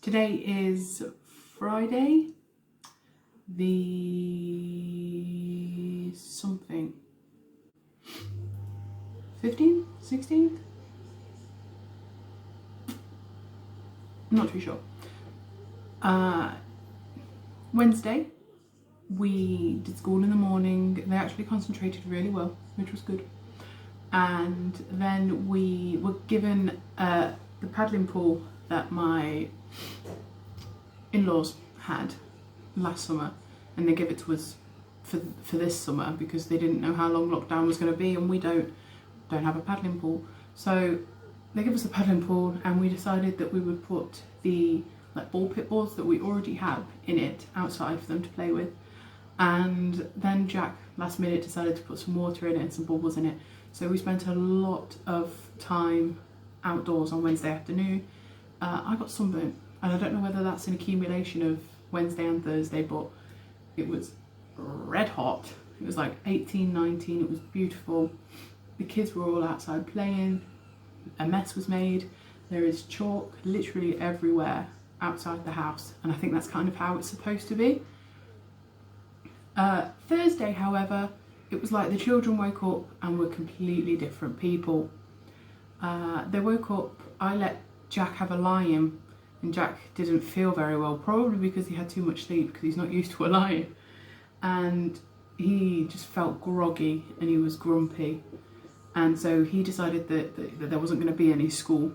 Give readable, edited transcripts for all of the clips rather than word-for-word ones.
Today is Friday, the something, 15th, 16th? I'm not too sure. Wednesday, we did school in the morning. They actually concentrated really well, which was good. And then we were given the paddling pool that my in-laws had last summer, and they gave it to us for this summer because they didn't know how long lockdown was going to be, and we don't have a paddling pool. So they gave us a paddling pool, and we decided that we would put the ball pit balls that we already have in it outside for them to play with. And then Jack last minute decided to put some water in it and some bubbles in it. So we spent a lot of time outdoors on Wednesday afternoon. I got sunburnt, and I don't know whether that's an accumulation of Wednesday and Thursday, but it was red hot. It was like 18, 19, it was beautiful. The kids were all outside playing. A mess was made. There is chalk literally everywhere outside the house, and I think that's kind of how it's supposed to be. Thursday, however, it was like the children woke up and were completely different people. They woke up, I let Jack have a lie-in, and Jack didn't feel very well, probably because he had too much sleep because he's not used to a lie-in. And he just felt groggy and he was grumpy. And so he decided that there wasn't going to be any school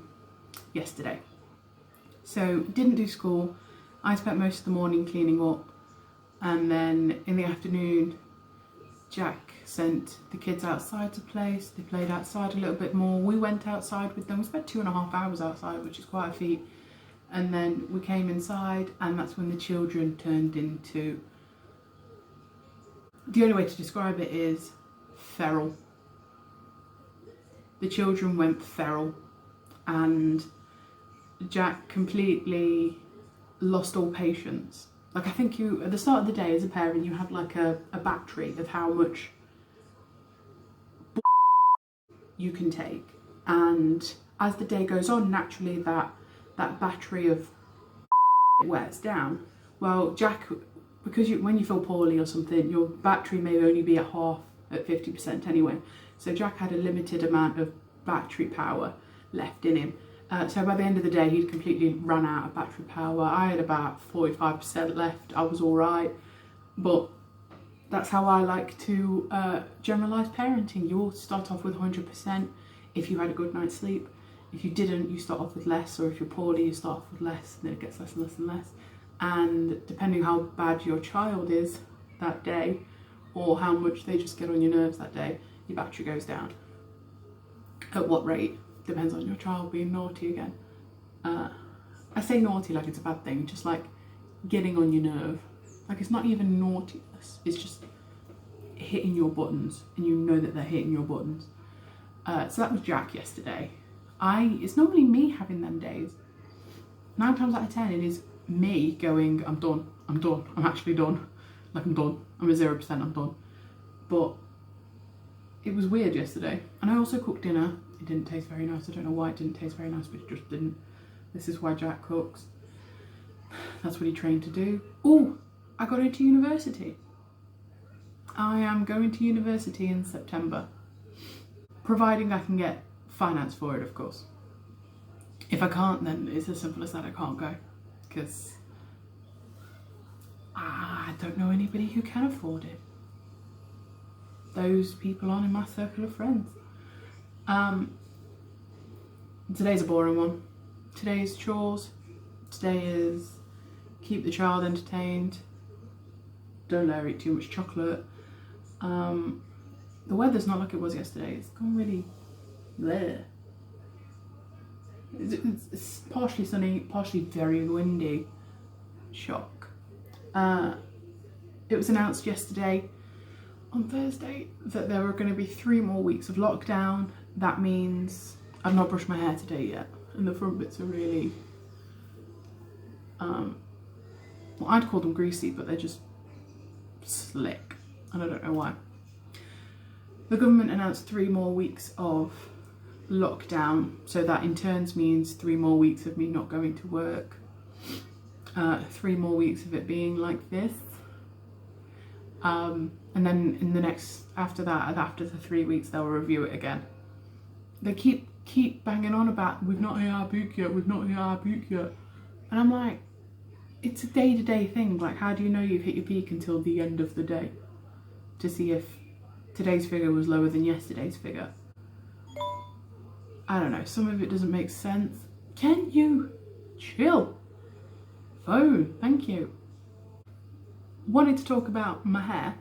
yesterday. So didn't do school. I spent most of the morning cleaning up, and then in the afternoon Jack sent the kids outside to play, so they played outside a little bit more. We went outside with them. We spent 2.5 hours outside, which is quite a feat. And then we came inside, and that's when the children turned into, the only way to describe it is feral. The children went feral, and Jack completely lost all patience. Like, I think you, at the start of the day as a parent, you have like a battery of how much you can take. And as the day goes on, naturally that battery of wears down. Well, Jack, because when you feel poorly or something, your battery may only be at 50% anyway. So Jack had a limited amount of battery power left in him. So by the end of the day, he'd completely run out of battery power. I had about 45% left. I was all right. But that's how I like to generalise parenting. You all start off with 100% if you had a good night's sleep. If you didn't, you start off with less. Or if you're poorly, you start off with less, and then it gets less and less and less. And depending how bad your child is that day, or how much they just get on your nerves that day, your battery goes down. At what rate depends on your child being naughty again. I say naughty like it's a bad thing, just like getting on your nerve. Like, it's not even naughtiness, it's just hitting your buttons, and you know that they're hitting your buttons. So that was Jack yesterday. It's normally me having them days. 9 times out of 10 it is me going, I'm done, I'm actually done. Like, I'm done, I'm at 0%, I'm done. But it was weird yesterday. And I also cooked dinner. It didn't taste very nice. I don't know why it didn't taste very nice, but it just didn't. This is why Jack cooks. That's what he trained to do. Oh, I got into university. I am going to university in September, providing I can get finance for it, of course. If I can't, then it's as simple as that. I can't go, because I don't know anybody who can afford it. Those people aren't in my circle of friends. Today's a boring one. Today's chores. Today is keep the child entertained. Don't let her eat too much chocolate. The weather's not like it was yesterday. It's gone really bleh. It's partially sunny, partially very windy. Shock. It was announced yesterday, on Thursday, that there were going to be 3 more weeks of lockdown. That means I've not brushed my hair today yet, and the front bits are really, well, I'd call them greasy, but they're just slick, and I don't know why. The government announced 3 more weeks of lockdown, so that in turn means 3 more weeks of me not going to work. 3 more weeks of it being like this. And then in the next, after that, after the 3 weeks, they'll review it again. They keep banging on about, we've not hit our peak yet, we've not hit our peak yet. And I'm like, it's a day-to-day thing. Like, how do you know you've hit your peak until the end of the day to see if today's figure was lower than yesterday's figure? I don't know, some of it doesn't make sense. Can you chill? Phone, thank you. Wanted to talk about my hair.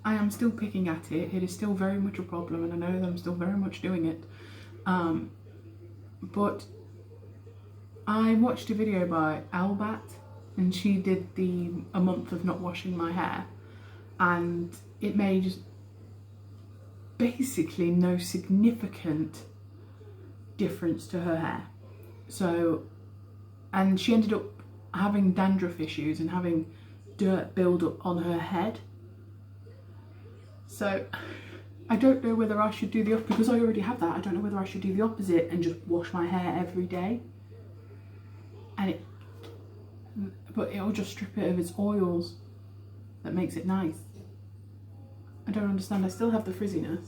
I am still picking at it. It is still very much a problem, and I know that I'm still very much doing it. But I watched a video by Albat, and she did a month of not washing my hair, and it made basically no significant difference to her hair. So, and she ended up having dandruff issues and having dirt build up on her head. So I don't know whether I should do the opposite, because I already have that. I don't know whether I should do the opposite and just wash my hair every day, but it'll just strip it of its oils that makes it nice. I don't understand. I still have the frizziness.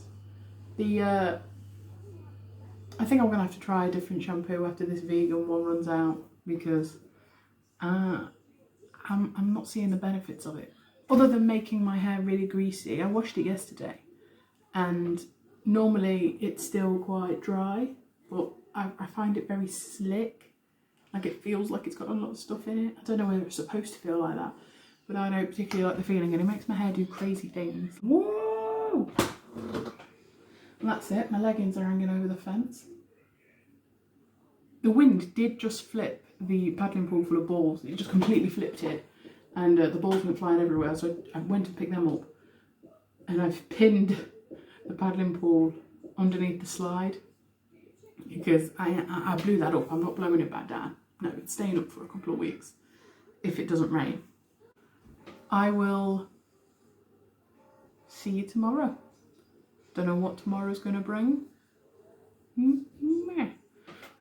I think I'm gonna have to try a different shampoo after this vegan one runs out, because I'm not seeing the benefits of it. Other than making my hair really greasy. I washed it yesterday, and normally it's still quite dry, but I find it very slick. Like, it feels like it's got a lot of stuff in it. I don't know whether it's supposed to feel like that, but I don't particularly like the feeling, and it makes my hair do crazy things. Whoa! And that's it, my leggings are hanging over the fence. The wind did just flip the paddling pool full of balls. It just completely flipped it, and the balls went flying everywhere, so I went to pick them up, and I've pinned the paddling pool underneath the slide, because I blew that up. I'm not blowing it back down. No, it's staying up for a couple of weeks if it doesn't rain. I will see you tomorrow. Don't know what tomorrow's going to bring.